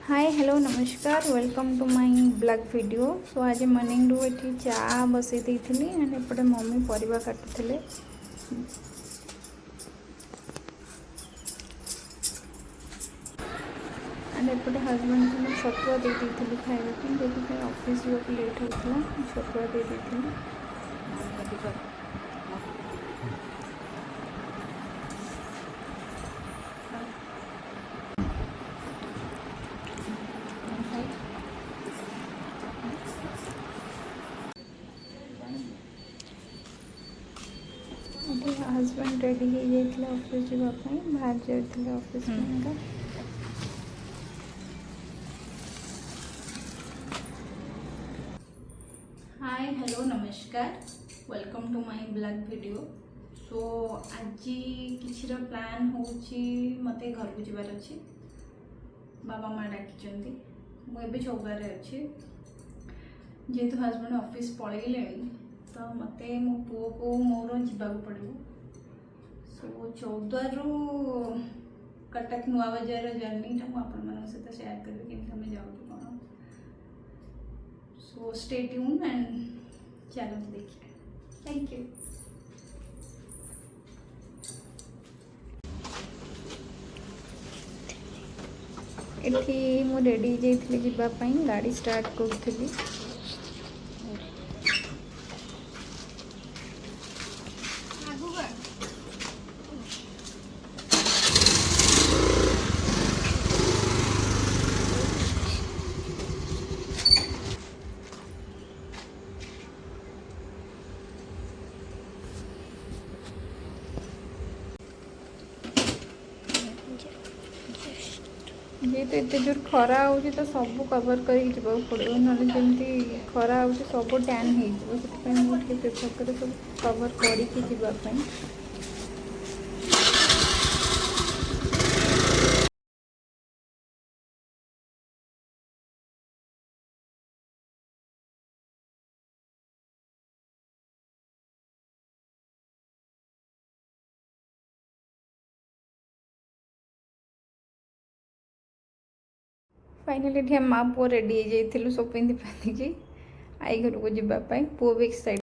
हाय hello नमस्कार welcome to my blog video. So आज morning रू ये चा बसई देती एंड एपटे मम्मी परिवा काटुले एंड एपटे हजबैंड को छतुआ दे देती खाइबा जो ऑफिस जाक लेट होता छतुआ दे देती। हजबैंड रेडी हो जाते ऑफिस जावाई बाहर जाते ऑफिस में। हाय हेलो नमस्कार welcome to my blog video. So आज किसी प्लान होची मते घर को जीवार अच्छी बाबा माँ डाकी मुझे चौबारे अच्छी जेहेतु हजबैंड ऑफिस पलैले तो मत मो पुओ को मोर जावाक पड़ो। सो 14 रु कटक नुआ बजार जर्नीटा मुझे सहित शेयर करी कि जाऊँ कौन। सो स्टे ट्यून एंड चलो देखिए। Thank you. एठी मु रेडी जाइए जीवाई गाड़ी स्टार्ट करी। जेहेतु एत जोर खरा हो तो सब कवर कर पड़ो ना जमी खरा हो सब टैन हो प्रिफर करे सब कवर करके। फाइनली ये माँ पुओ रेडी हो जाइलु सब पिंधि पाधिकी आई घर को जीवाई पुओ भी एक्साइट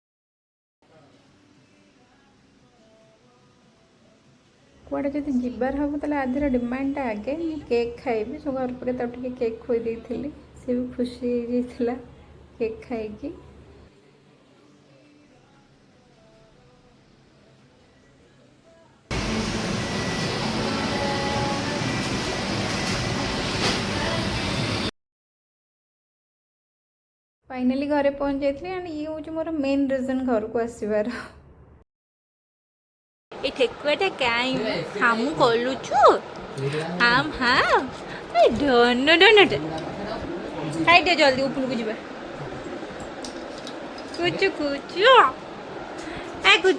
कड़े जब जीवार हम तो आधर डिमांडटा आगे केक खाइबी सो घर पर तो केक खोई देती सी भी खुशी हो जाता केक खाई। फाइनली घरे पहुँच जाइए एंड ये हूँ मोर मेन रिजन घर को आसबार। ये ठेकुआटा कहीं हम कलुचु हम हाँ धन धन खाई दे जल्दी ऊपर को जा कुछ कुछ है कुछ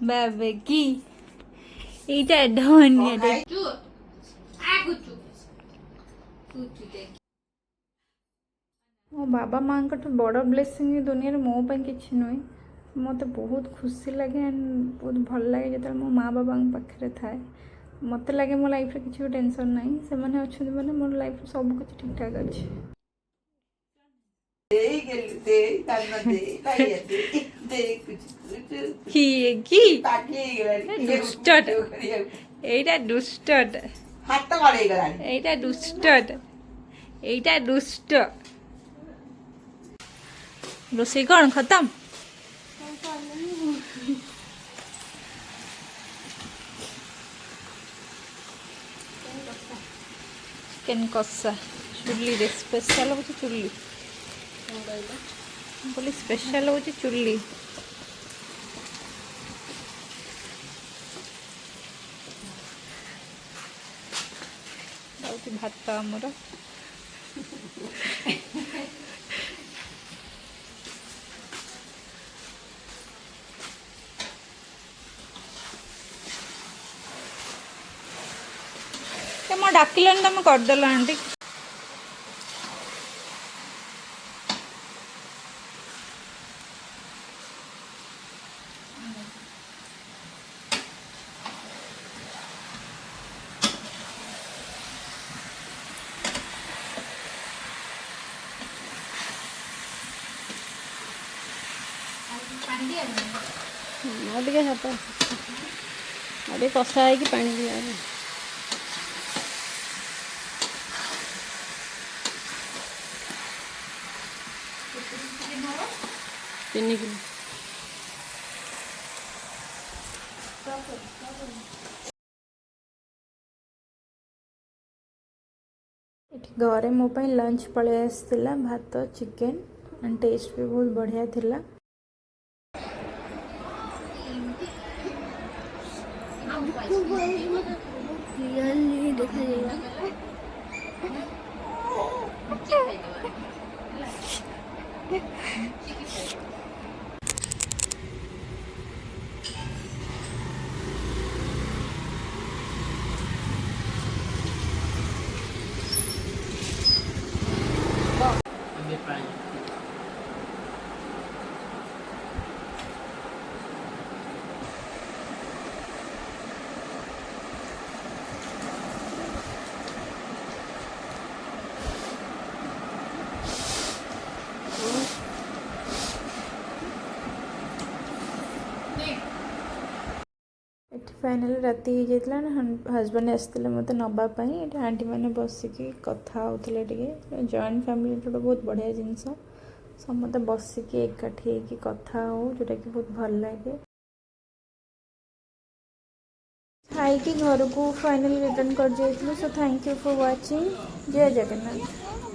बाबे की इटा धन्य मो बाबा माँ तो बड़ ब्लेसिंग दुनिया मो कि नुहे मत बहुत खुशी लगे एंड बहुत भल लगे जो मो माँ बाबा पाखे थाए मत लगे मो लाइफ रे किसी भी टेंशन ना से मैंने अच्छा मैंने मोर लाइफ सब कुछ ठीक ठाक अच्छे। रोसे कौन खत्म चिकेन कषा चुली रे स्पेशल हूँ चुली बोली स्पेशल हूँ चुली भात आमर मैं डाकिलानी तुम करदेल आंटी टे हाथ अरे कषा है पानी दिया 3 किलो घरे मो लंच पलि आसाला भात चिकेन एंड टेस्ट भी बहुत बढ़िया थिला फाइनल राति हो जाता ना हजबैंड आसते मत नापाई आंटी मैंने बसिकी कथा होते जॉइंट फैमिली गोटे बहुत बढ़िया जिनस समस्त बसिकी एकाठी कथा हो जोटा कि बहुत भल लगे खाई घर को फाइनल रिटर्न कर so thank you for watching जय जगन्नाथ।